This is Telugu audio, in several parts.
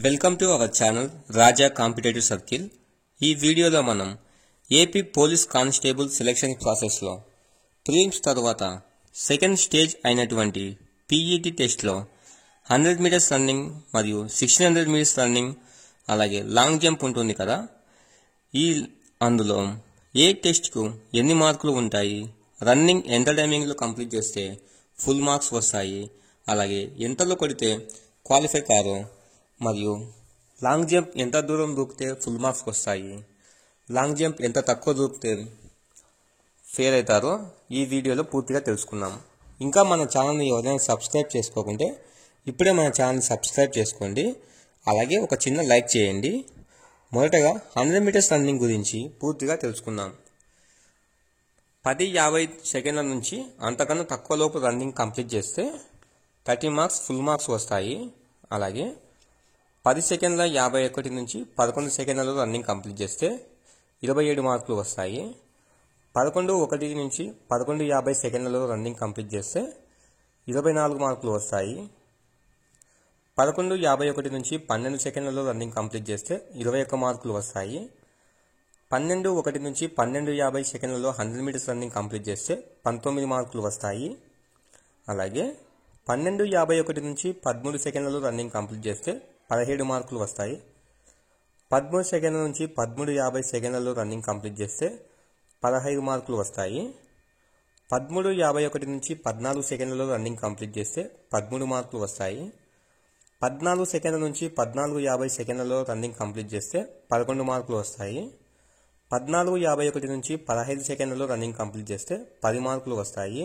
Welcome to our channel Raja competitive circle. ఈ వీడియోలో మనం ఏపీ పోలీస్ కానిస్టేబుల్ సెలక్షన్ ప్రాసెస్లో ప్రిలిమ్స్ తర్వాత సెకండ్ స్టేజ్ అయినటువంటి పీఈటీ టెస్ట్లో 100 మీటర్స్ రన్నింగ్ మరియు 1600 మీటర్స్ రన్నింగ్ అలాగే లాంగ్ జంప్ ఉంటుంది కదా. అందులో ఏ టెస్ట్కు ఎన్ని మార్కులు ఉంటాయి, రన్నింగ్ ఎంత టైమింగ్లో కంప్లీట్ చేస్తే ఫుల్ మార్క్స్ వస్తాయి, అలాగే ఎంతలో కొడితే క్వాలిఫై కారు, మరియు లాంగ్ జంప్ ఎంత దూరం దూకితే ఫుల్ మార్క్స్ వస్తాయి, లాంగ్ జంప్ ఎంత తక్కువ దూకితే ఫెయిల్ అవుతారో ఈ వీడియోలో పూర్తిగా తెలుసుకుందాం. ఇంకా మన ఛానల్ని ఎవరైనా సబ్స్క్రైబ్ చేసుకోకుంటే ఇప్పుడే మన ఛానల్ని సబ్స్క్రైబ్ చేసుకోండి, అలాగే ఒక చిన్న లైక్ చేయండి. మొదటగా 100 మీటర్స్ రన్నింగ్ గురించి పూర్తిగా తెలుసుకుందాం. 10-50 సెకండ్ల నుంచి అంతకన్నా తక్కువ లోపు రన్నింగ్ కంప్లీట్ చేస్తే 30 మార్క్స్ ఫుల్ మార్క్స్ వస్తాయి. అలాగే 10 సెకండ్ల 51 నుంచి 11 సెకండ్లలో రన్నింగ్ కంప్లీట్ చేస్తే 27 మార్కులు వస్తాయి. 11:1 నుంచి 11:50 సెకండ్లలో రన్నింగ్ కంప్లీట్ చేస్తే 24 మార్కులు వస్తాయి. 11:51 నుంచి 12 సెకండ్లలో రన్నింగ్ కంప్లీట్ చేస్తే 21 మార్కులు వస్తాయి. 12:1 నుంచి 12:50 సెకండ్లలో 100 మీటర్స్ రన్నింగ్ కంప్లీట్ చేస్తే 19 మార్కులు వస్తాయి. అలాగే 12:51 నుంచి 13 సెకండ్లలో రన్నింగ్ కంప్లీట్ చేస్తే 17 మార్కులు వస్తాయి. 13 సెకండ్ల నుంచి 13:50 సెకండ్లలో రన్నింగ్ కంప్లీట్ చేస్తే 15 మార్కులు వస్తాయి. 13:51 నుంచి 14 సెకండ్లలో రన్నింగ్ కంప్లీట్ చేస్తే 13 మార్కులు వస్తాయి. 14 సెకండ్ల నుంచి 14:50 సెకండ్లలో రన్నింగ్ కంప్లీట్ చేస్తే 11 మార్కులు వస్తాయి. 14:51 నుంచి 15 సెకండ్లలో రన్నింగ్ కంప్లీట్ చేస్తే 10 మార్కులు వస్తాయి.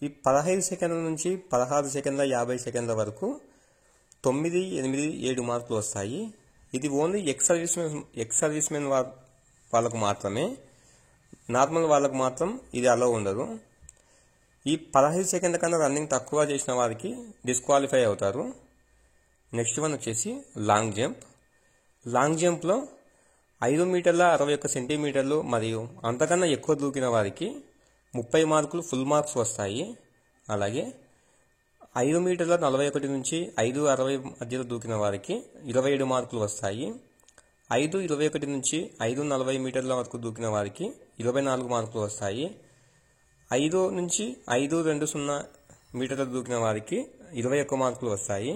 ఈ 15 సెకండ్ల నుంచి 16 సెకండ్ల 50 సెకండ్ల వరకు 9, 8, 7 మార్కులు వస్తాయి. ఇది ఓన్లీ ఎక్స్ సర్వీస్మెన్ వాళ్ళకు మాత్రమే, నార్మల్ వాళ్ళకు మాత్రం ఇది అలో ఉండదు. ఈ 15 సెకండ్ల కన్నా రన్నింగ్ తక్కువ చేసిన వారికి డిస్క్వాలిఫై అవుతారు. నెక్స్ట్ వన్ వచ్చేసి లాంగ్ జంప్. లాంగ్ జంప్లో 5 మీటర్ల 61 సెంటీమీటర్లు మరియు అంతకన్నా ఎక్కువ దూకిన వారికి 30 మార్కులు ఫుల్ మార్క్స్ వస్తాయి. అలాగే 5 మీటర్ల 41 నుంచి 5:60 మధ్యలో దూకిన వారికి 27 మార్కులు వస్తాయి. 5:21 నుంచి 5:40 మీటర్ల వరకు దూకిన వారికి 24 మార్కులు వస్తాయి. 5 నుంచి 5:20 మీటర్ల దూకిన వారికి 21 మార్కులు వస్తాయి.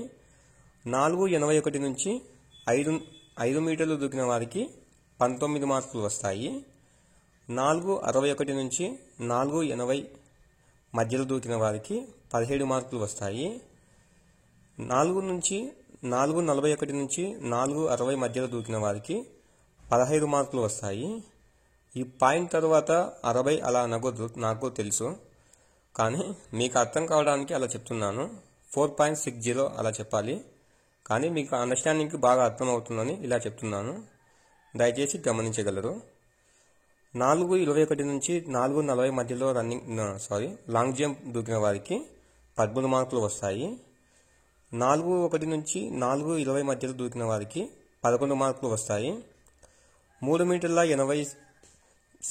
4:81 నుంచి 5 మీటర్లు దూకిన వారికి 19 మార్కులు వస్తాయి. 4:61 నుంచి 4:80 మధ్యలో దూకిన వారికి 17 మార్కులు వస్తాయి. 4:41 నుంచి 4:60 మధ్యలో దూకిన వారికి 15 మార్కులు వస్తాయి. ఈ పాయింట్ తర్వాత 60 అలా అనకూడదు, నాకు తెలుసు, కానీ మీకు అర్థం కావడానికి అలా చెప్తున్నాను. 4.60 అలా చెప్పాలి, కానీ మీకు అండర్స్టాండింగ్కి బాగా అర్థమవుతుందని ఇలా చెప్తున్నాను, దయచేసి గమనించగలరు. 4:21 నుంచి 4:40 మధ్యలో లాంగ్ జంప్ దూకిన వారికి 13 మార్కులు వస్తాయి. 4:1 నుంచి 4:20 మధ్యలో దూకిన వారికి 11 మార్కులు వస్తాయి. 3 మీటర్ల 80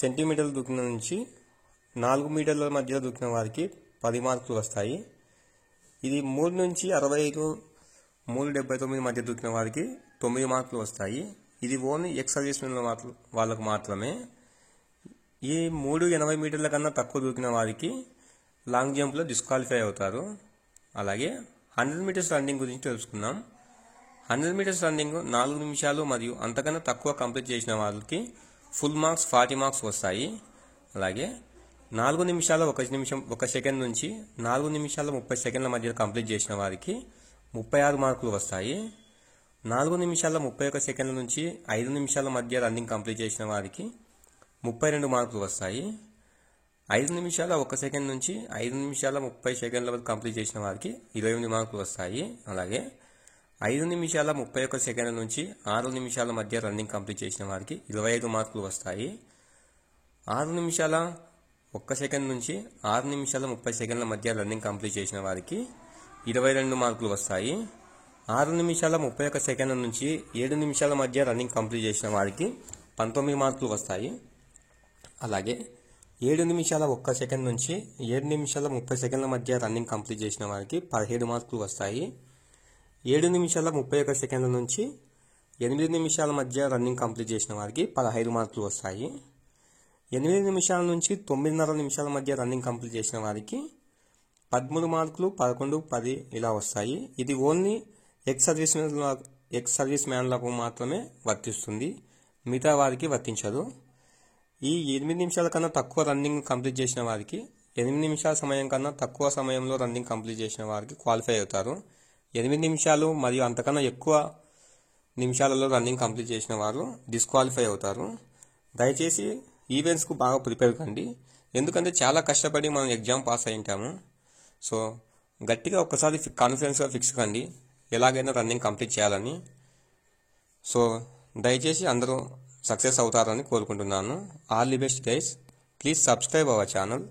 సెంటీమీటర్లు దూకిన నుంచి 4 మీటర్ల మధ్యలో దూకిన వారికి 10 మార్కులు వస్తాయి. ఇది 3 నుంచి 65, 3:79 మధ్య దూకిన వారికి 9 మార్కులు వస్తాయి. ఇది ఓన్లీ ఎక్స్ సర్వీస్మెన్ వాళ్ళకు మాత్రమే. ఈ 3:80 మీటర్ల కన్నా తక్కువ దూకిన వారికి లాంగ్ జంప్లో డిస్క్వాలిఫై అవుతారు. అలాగే 100 మీటర్స్ రన్నింగ్ గురించి తెలుసుకుందాం. 100 మీటర్స్ రన్నింగ్ 4 నిమిషాలు మరియు అంతకన్నా తక్కువ కంప్లీట్ చేసిన వాళ్ళకి ఫుల్ మార్క్స్ 40 మార్క్స్ వస్తాయి. అలాగే 4 నిమిషాల 1 సెకండ్ నుంచి 4 నిమిషాల 30 సెకండ్ల మధ్య కంప్లీట్ చేసిన వారికి 36 మార్కులు వస్తాయి. 4 నిమిషాల 31 సెకండ్ల నుంచి 5 నిమిషాల మధ్య రన్నింగ్ కంప్లీట్ చేసిన వారికి 32 మార్కులు వస్తాయి. 5 నిమిషాల 1 సెకండ్ నుంచి 5 నిమిషాల 30 సెకండ్ల వరకు కంప్లీట్ చేసిన వారికి 28 మార్కులు వస్తాయి. అలాగే 5 నిమిషాల 31 సెకండ్ల నుంచి 6 నిమిషాల మధ్య రన్నింగ్ కంప్లీట్ చేసిన వారికి 25 మార్కులు వస్తాయి. 6 నిమిషాల 1 సెకండ్ నుంచి 6 నిమిషాల 30 సెకండ్ల మధ్య రన్నింగ్ కంప్లీట్ చేసిన వారికి 22 మార్కులు వస్తాయి. 6 నిమిషాల 31 సెకండ్ల నుంచి 7 నిమిషాల మధ్య రన్నింగ్ కంప్లీట్ చేసిన వారికి 19 మార్కులు వస్తాయి. అలాగే 7 నిమిషాల 1 సెకండ్ నుంచి 7 నిమిషాల 30 సెకండ్ల మధ్య రన్నింగ్ కంప్లీట్ చేసిన వారికి 17 మార్కులు వస్తాయి. 7 నిమిషాల 31 సెకండ్ల నుంచి 8 నిమిషాల మధ్య రన్నింగ్ కంప్లీట్ చేసిన వారికి 15 మార్కులు వస్తాయి. 8 నిమిషాల నుంచి 9:30 నిమిషాల మధ్య రన్నింగ్ కంప్లీట్ చేసిన వారికి 13 మార్కులు, 11, 10 ఇలా వస్తాయి. ఇది ఓన్లీ ఎక్స్ సర్వీస్ మ్యాన్లకు మాత్రమే వర్తిస్తుంది, మిగతా వారికి వర్తించదు. ఈ 8 నిమిషాల కన్నా తక్కువ రన్నింగ్ కంప్లీట్ చేసిన వారికి 8 నిమిషాల సమయం కన్నా తక్కువ సమయంలో రన్నింగ్ కంప్లీట్ చేసిన వారికి క్వాలిఫై అవుతారు. 8 నిమిషాలు మరియు అంతకన్నా ఎక్కువ నిమిషాలలో రన్నింగ్ కంప్లీట్ చేసిన వారు డిస్క్వాలిఫై అవుతారు. దయచేసి ఈవెంట్స్కు బాగా ప్రిపేర్ కండి, ఎందుకంటే చాలా కష్టపడి మనం ఎగ్జామ్ పాస్ అయి ఉంటాము. సో గట్టిగా ఒక్కసారి కాన్ఫిడెన్స్గా ఫిక్స్ కండి ఎలాగైనా రన్నింగ్ కంప్లీట్ చేయాలని. సో దయచేసి అందరూ సక్సెస్ అవుతారని కోరుకుంటున్నాను. All the best guys. Please subscribe our channel.